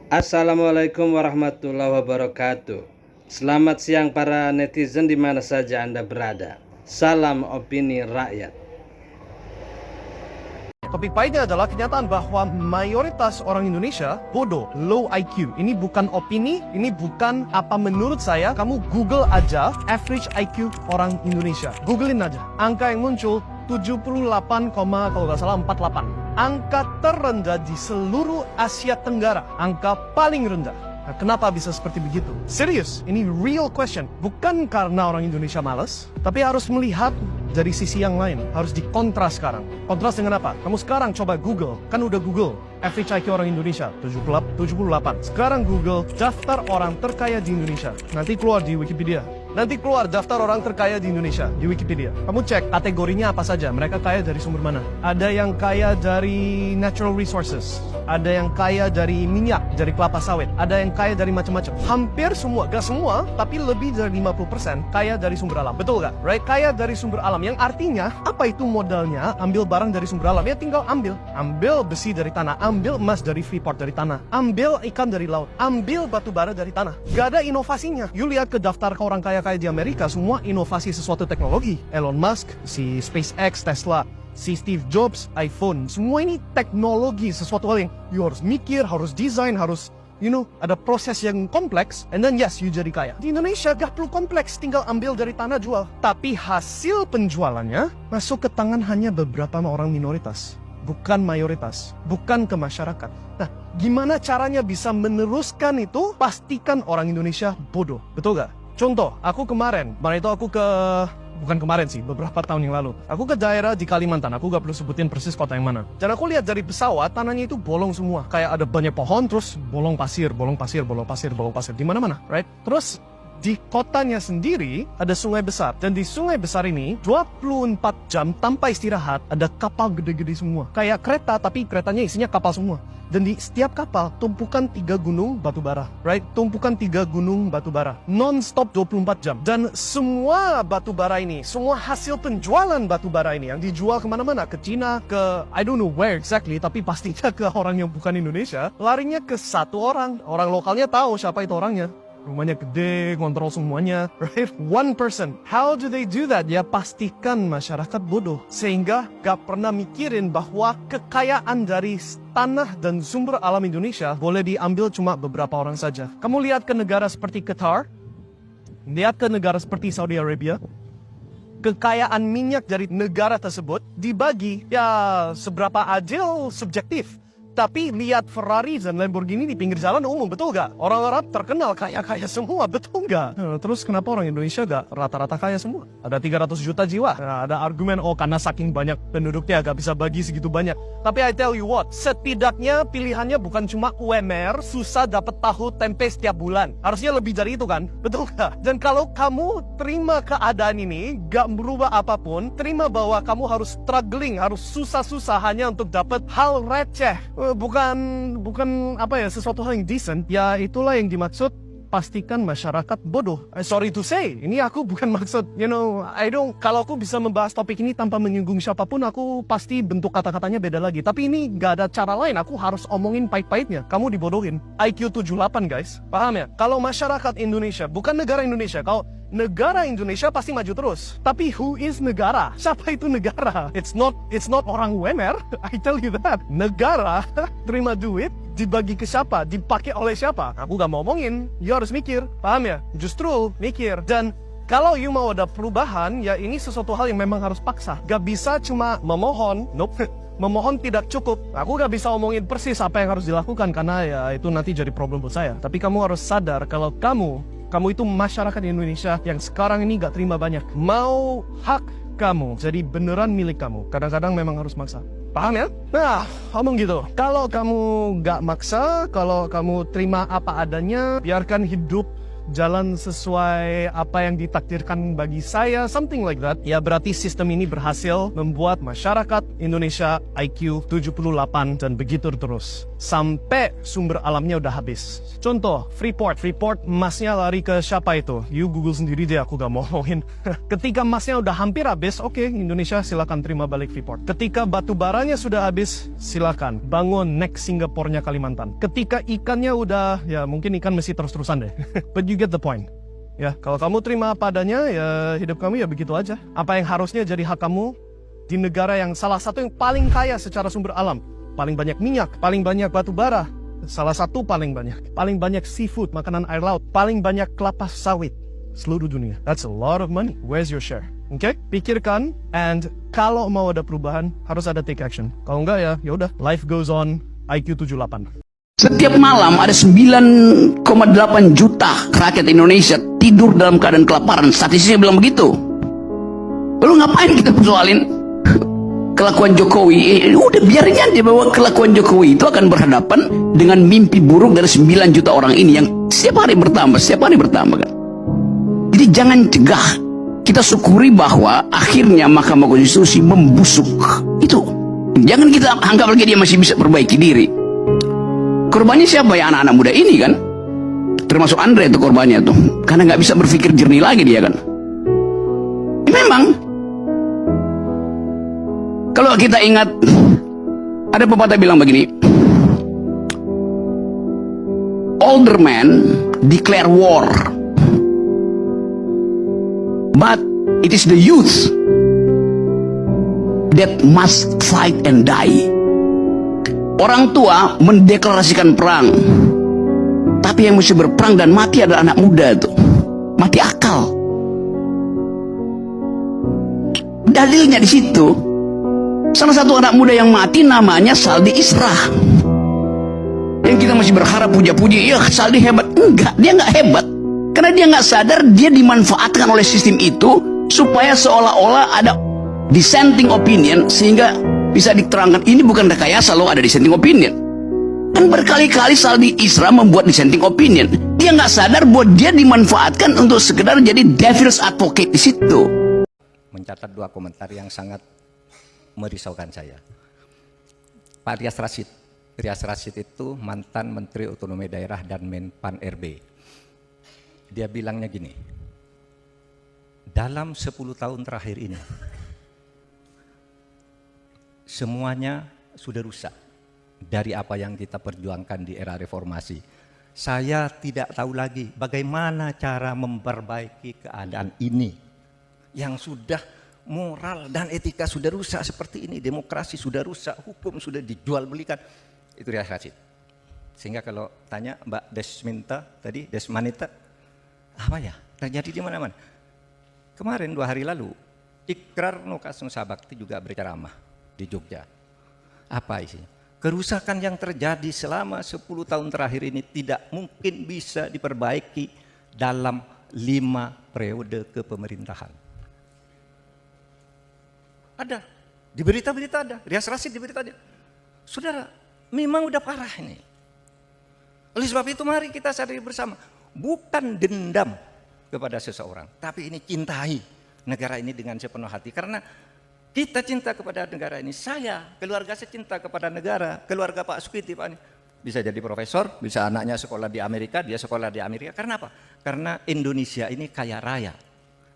Assalamualaikum warahmatullahi wabarakatuh. Selamat siang para netizen di mana saja Anda berada. Salam opini rakyat. Topik pahitnya adalah kenyataan bahwa mayoritas orang Indonesia bodoh, low IQ. Ini bukan opini, ini bukan apa menurut saya. Kamu Google aja average IQ orang Indonesia. Googlein aja. Angka yang muncul 78, kalau nggak salah 48. Angka terendah di seluruh Asia Tenggara. Angka paling rendah. Nah, kenapa bisa seperti begitu? Serius, ini real question. Bukan karena orang Indonesia malas, tapi harus melihat dari sisi yang lain. Harus dikontras sekarang. Kontras dengan apa? Kamu sekarang coba Google. Kan udah Google. Average IQ orang Indonesia 78. Sekarang Google daftar orang terkaya di Indonesia. Nanti keluar di Wikipedia. Nanti keluar daftar orang terkaya di Indonesia di Wikipedia. Kamu cek kategorinya apa saja. Mereka kaya dari sumber mana? Ada yang kaya dari natural resources. Ada yang kaya dari minyak, dari kelapa sawit. Ada yang kaya dari macam-macam. Hampir semua, gak semua, tapi lebih dari 50% kaya dari sumber alam. Betul gak? Right? Kaya dari sumber alam. Yang artinya, apa itu modalnya? Ambil barang dari sumber alam. Ya tinggal ambil. Ambil besi dari tanah. Ambil emas dari Freeport dari tanah. Ambil ikan dari laut. Ambil batu bara dari tanah. Gak ada inovasinya. You lihat ke daftar ke orang kaya di Amerika, semua inovasi sesuatu teknologi. Elon Musk, si SpaceX, Tesla, si Steve Jobs, iPhone. Semua ini teknologi, sesuatu hal yang you harus mikir, harus desain, harus ada proses yang kompleks, and then yes, you jadi kaya. Di Indonesia gak perlu kompleks, tinggal ambil dari tanah jual. Tapi hasil penjualannya masuk ke tangan hanya beberapa orang minoritas, bukan mayoritas, bukan ke masyarakat. Nah, gimana caranya bisa meneruskan itu? Pastikan orang Indonesia bodoh, betul gak? Contoh, kemarin itu aku bukan kemarin sih, beberapa tahun yang lalu. Aku ke daerah di Kalimantan, aku gak perlu sebutin persis kota yang mana. Dan aku lihat dari pesawat, tanahnya itu bolong semua. Kayak ada banyak pohon, terus bolong pasir. Di mana-mana, right? Terus di kotanya sendiri ada sungai besar. Dan di sungai besar ini 24 jam tanpa istirahat ada kapal gede-gede semua. Kayak kereta, tapi keretanya isinya kapal semua. Dan di setiap kapal tumpukan 3 gunung batu bara, right? Tumpukan 3 gunung batu bara non-stop 24 jam. Dan semua batu bara ini, semua hasil penjualan batu bara ini yang dijual kemana-mana, ke Cina, ke I don't know where exactly, tapi pastinya ke orang yang bukan Indonesia, larinya ke satu orang. Orang lokalnya tahu siapa itu orangnya. Rumahnya gede, kontrol semuanya, right? One person. How do they do that? Ya pastikan masyarakat bodoh. Sehingga gak pernah mikirin bahwa kekayaan dari tanah dan sumber alam Indonesia boleh diambil cuma beberapa orang saja. Kamu lihat ke negara seperti Qatar, lihat ke negara seperti Saudi Arabia, kekayaan minyak dari negara tersebut dibagi, ya seberapa adil subjektif. Tapi lihat Ferrari dan Lamborghini di pinggir jalan umum, betul gak? Orang Arab terkenal kaya-kaya semua, betul gak? Terus kenapa orang Indonesia gak rata-rata kaya semua? Ada 300 juta jiwa. Nah, ada argumen, karena saking banyak penduduknya gak bisa bagi segitu banyak. Tapi I tell you what, setidaknya pilihannya bukan cuma UMR, susah dapat tahu tempe setiap bulan. Harusnya lebih dari itu kan? Betul gak? Dan kalau kamu terima keadaan ini, gak merubah apapun, terima bahwa kamu harus struggling, harus susah-susah hanya untuk dapat hal receh. Bukan sesuatu hal yang decent. Ya itulah yang dimaksud pastikan masyarakat bodoh. Sorry to say, ini aku bukan maksud, kalau aku bisa membahas topik ini tanpa menyinggung siapapun, aku pasti bentuk kata-katanya beda lagi. Tapi ini gak ada cara lain, aku harus omongin pahit-pahitnya. Kamu dibodohin. IQ 78 guys, paham ya? Kalau masyarakat Indonesia, bukan negara Indonesia, kalau negara Indonesia pasti maju terus. Tapi who is negara? Siapa itu negara? It's not orang UMR. I tell you that. Negara terima duit, dibagi ke siapa? Dipakai oleh siapa? Aku gak mau omongin. You harus mikir. Paham ya? Justru mikir. Dan kalau you mau ada perubahan, ya ini sesuatu hal yang memang harus paksa. Gak bisa cuma memohon. Nope. Memohon tidak cukup. Aku gak bisa omongin persis apa yang harus dilakukan, karena ya itu nanti jadi problem buat saya. Tapi kamu harus sadar kalau kamu itu masyarakat Indonesia yang sekarang ini gak terima banyak. Mau hak kamu jadi beneran milik kamu, kadang-kadang memang harus maksa. Paham ya? Nah, ngomong gitu. Kalau kamu gak maksa, kalau kamu terima apa adanya, biarkan hidup jalan sesuai apa yang ditakdirkan bagi saya, something like that, ya berarti sistem ini berhasil membuat masyarakat Indonesia IQ 78 dan begitu terus. sampai sumber alamnya udah habis. Contoh, Freeport emasnya lari ke siapa itu? You Google sendiri deh, aku gak mau ngomongin. Ketika emasnya udah hampir habis, oke, Indonesia silakan terima balik Freeport. Ketika batu baranya sudah habis, silakan bangun next Singapore-nya Kalimantan. Ketika ikannya udah, ya mungkin ikan mesti terus-terusan deh. But you get the point. Ya, kalau kamu terima apa adanya, ya hidup kamu ya begitu aja. Apa yang harusnya jadi hak kamu di negara yang salah satu yang paling kaya secara sumber alam. Paling banyak minyak, paling banyak batu bara, salah satu paling banyak seafood, makanan air laut, paling banyak kelapa sawit seluruh dunia. That's a lot of money. Where's your share? Oke, pikirkan, and kalau mau ada perubahan harus ada take action. Kalau enggak ya udah, life goes on. IQ 78. Setiap malam ada 9,8 juta rakyat Indonesia tidur dalam keadaan kelaparan. Statistiknya bilang begitu. Lalu ngapain kita persoalin kelakuan Jokowi? Udah biarin aja bahwa kelakuan Jokowi itu akan berhadapan dengan mimpi buruk dari 9 juta orang ini yang setiap hari bertambah kan. Jadi jangan cegah. Kita syukuri bahwa akhirnya Mahkamah Konstitusi membusuk. Itu jangan kita anggap lagi dia masih bisa perbaiki diri. Korbannya siapa ya? Anak-anak muda ini kan, termasuk Andre itu korbannya tuh, karena nggak bisa berpikir jernih lagi dia kan. Memang kalau kita ingat, ada pepatah bilang begini, older men declare war, but it is the youth that must fight and die. Orang tua mendeklarasikan perang, tapi yang mesti berperang dan mati adalah anak muda tuh, mati akal. Dalilnya di situ. Salah satu anak muda yang mati namanya Saldi Isra. Yang kita masih berharap puja-puji, ya Saldi hebat. Enggak, dia nggak hebat. Karena dia nggak sadar dia dimanfaatkan oleh sistem itu supaya seolah-olah ada dissenting opinion, sehingga bisa diterangkan ini bukan rekayasa loh, ada dissenting opinion. Kan berkali-kali Saldi Isra membuat dissenting opinion. Dia nggak sadar bahwa dia dimanfaatkan untuk sekedar jadi devil's advocate di situ. Mencatat 2 komentar yang sangat merisaukan saya. Pak Rias Rashid itu mantan Menteri Otonomi Daerah dan Menpan RB. Dia bilangnya gini, dalam 10 tahun terakhir ini semuanya sudah rusak dari apa yang kita perjuangkan di era reformasi. Saya tidak tahu lagi bagaimana cara memperbaiki keadaan ini yang sudah moral dan etika sudah rusak seperti ini, demokrasi sudah rusak, hukum sudah dijual belikan. Itu Rias Rashid. Sehingga kalau tanya Mbak Desmanita, apa ya terjadi di mana-mana? Kemarin 2 hari lalu, Ikrar Nokasung Sabakti juga berceramah di Jogja. Apa isinya? Kerusakan yang terjadi selama 10 tahun terakhir ini tidak mungkin bisa diperbaiki dalam 5 periode kepemerintahan. Ada, di berita-berita ada, Rias Rashid di berita ada. Saudara, memang udah parah ini. Oleh sebab itu mari kita sadari bersama, bukan dendam kepada seseorang, tapi ini cintai negara ini dengan sepenuh hati. Karena kita cinta kepada negara ini, keluarga saya cinta kepada negara, keluarga Pak Sukiti, Pak ini. Bisa jadi profesor, bisa anaknya sekolah di Amerika, dia sekolah di Amerika. Karena apa? Karena Indonesia ini kaya raya.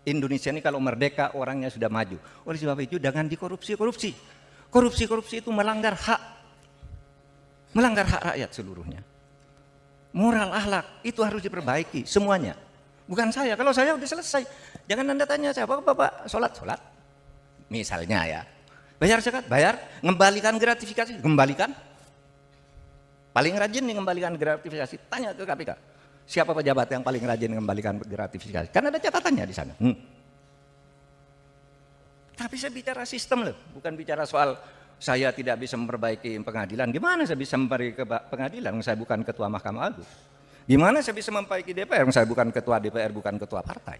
Indonesia ini kalau merdeka orangnya sudah maju. Oleh sebab itu jangan dikorupsi-korupsi. Korupsi-korupsi itu melanggar hak rakyat seluruhnya. Moral, akhlak itu harus diperbaiki semuanya. Bukan saya, kalau saya udah selesai. Jangan Anda tanya saya, Bapak sholat. Misalnya ya, bayar zakat, bayar, ngembalikan gratifikasi, kembalikan. Paling rajin nih ngembalikan gratifikasi, tanya ke KPK. Siapa pejabat yang paling rajin mengembalikan gratifikasi? Kan ada catatannya di sana. Tapi saya bicara sistem loh, bukan bicara soal saya tidak bisa memperbaiki pengadilan. Gimana saya bisa memperbaiki pengadilan? Saya bukan ketua Mahkamah Agung. Gimana saya bisa memperbaiki DPR? Saya bukan ketua DPR, bukan ketua partai.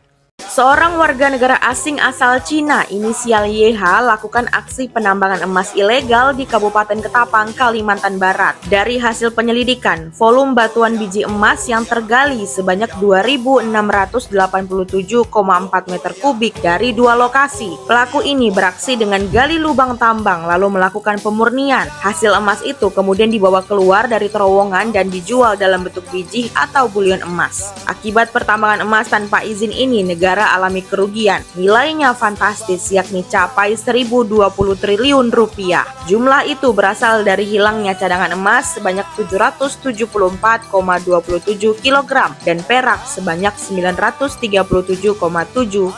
Seorang warga negara asing asal Cina inisial YH lakukan aksi penambangan emas ilegal di Kabupaten Ketapang, Kalimantan Barat. Dari hasil penyelidikan, volume batuan biji emas yang tergali sebanyak 2.687,4 meter kubik dari 2 lokasi. Pelaku ini beraksi dengan gali lubang tambang lalu melakukan pemurnian. Hasil emas itu kemudian dibawa keluar dari terowongan dan dijual dalam bentuk biji atau bulion emas. Akibat pertambangan emas tanpa izin ini, negara alami kerugian. Nilainya fantastis, yakni capai 1.020 triliun rupiah. Jumlah itu berasal dari hilangnya cadangan emas sebanyak 774,27 kg dan perak sebanyak 937,7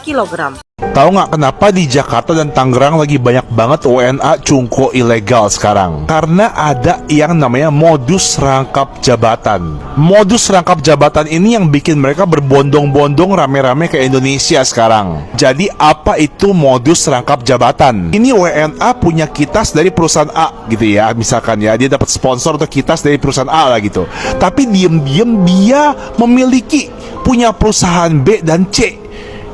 kg. Tahu nggak kenapa di Jakarta dan Tangerang lagi banyak banget WNA cungko ilegal sekarang? Karena ada yang namanya modus rangkap jabatan. Modus rangkap jabatan ini yang bikin mereka berbondong-bondong rame-rame ke Indonesia sekarang. Jadi apa itu modus rangkap jabatan? Ini WNA punya kitas dari perusahaan A gitu ya, misalkan ya, dia dapat sponsor atau kitas dari perusahaan A lah gitu. Tapi diem-diem dia memiliki punya perusahaan B dan C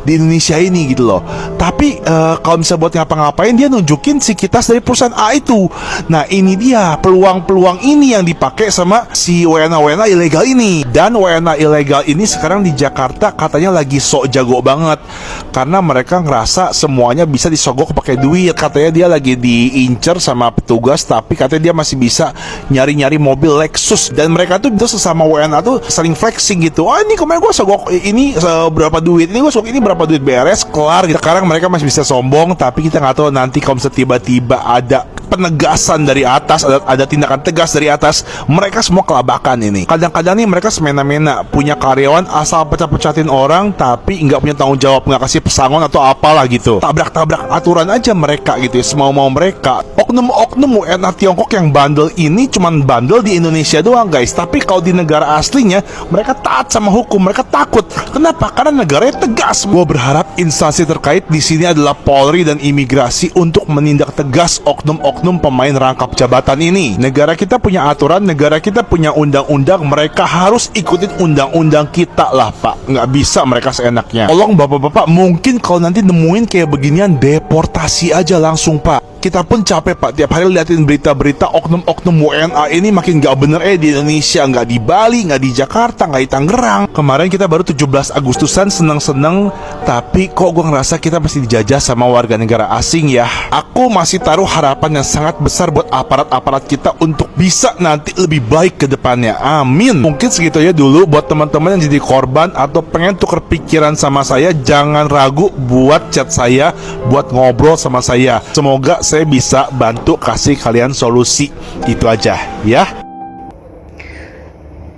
di Indonesia ini gitu loh. Tapi kalau misalnya buat ngapa-ngapain, dia nunjukin si kitas dari perusahaan A itu. Nah ini dia peluang-peluang ini yang dipakai sama si WNA ilegal ini. Dan WNA ilegal ini sekarang di Jakarta katanya lagi sok jago banget, karena mereka ngerasa semuanya bisa disogok pakai duit. Katanya dia lagi diincer sama petugas, tapi katanya dia masih bisa nyari-nyari mobil Lexus. Dan mereka tuh sesama WNA tuh saling flexing gitu. Oh ini kemarin gue sogok ini berapa duit, ini gue sogok ini berapa duit, beres, kelar gitu. Sekarang mereka masih bisa sombong, tapi kita nggak tahu nanti kalau tiba-tiba ada penegasan dari atas, ada tindakan tegas dari atas, mereka semua kelabakan ini. Kadang-kadang nih mereka semena-mena punya karyawan asal pecah-pecatin orang, tapi nggak punya tanggung jawab, nggak kasih pesangon atau apalah gitu. Tabrak-tabrak aturan aja mereka gitu ya, semau-mau mereka. Oknum-oknum WNA Tiongkok yang bandel ini cuman bandel di Indonesia doang guys, tapi kalau di negara aslinya mereka taat sama hukum, mereka takut. Kenapa? Karena negaranya tegas. Gue berharap instansi terkait di sini adalah Polri dan imigrasi untuk menindak tegas oknum pemain rangkap jabatan ini. Negara kita punya aturan, negara kita punya undang-undang, mereka harus ikutin undang-undang kita lah Pak. Nggak bisa mereka seenaknya. Tolong bapak-bapak, mungkin kalau nanti nemuin kayak beginian, deportasi aja langsung Pak. Kita pun capek Pak, tiap hari liatin berita-berita oknum-oknum WNA ini makin gak bener di Indonesia. Nggak di Bali, nggak di Jakarta, nggak di Tangerang. Kemarin kita baru 17 Agustusan seneng-seneng, tapi kok gue ngerasa kita masih dijajah sama warga negara asing ya. Aku masih taruh harapan yang sangat besar buat aparat-aparat kita untuk bisa nanti lebih baik ke depannya. Amin. Mungkin segitu aja dulu buat teman-teman yang jadi korban atau pengen tuker pikiran sama saya. Jangan ragu buat chat saya, buat ngobrol sama saya. Semoga saya bisa bantu kasih kalian solusi. Itu aja ya.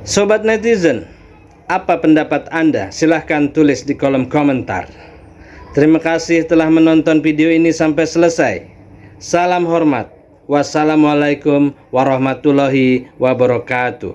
Sobat netizen, apa pendapat Anda? Silahkan tulis di kolom komentar. Terima kasih telah menonton video ini sampai selesai. Salam hormat. Wassalamualaikum warahmatullahi wabarakatuh.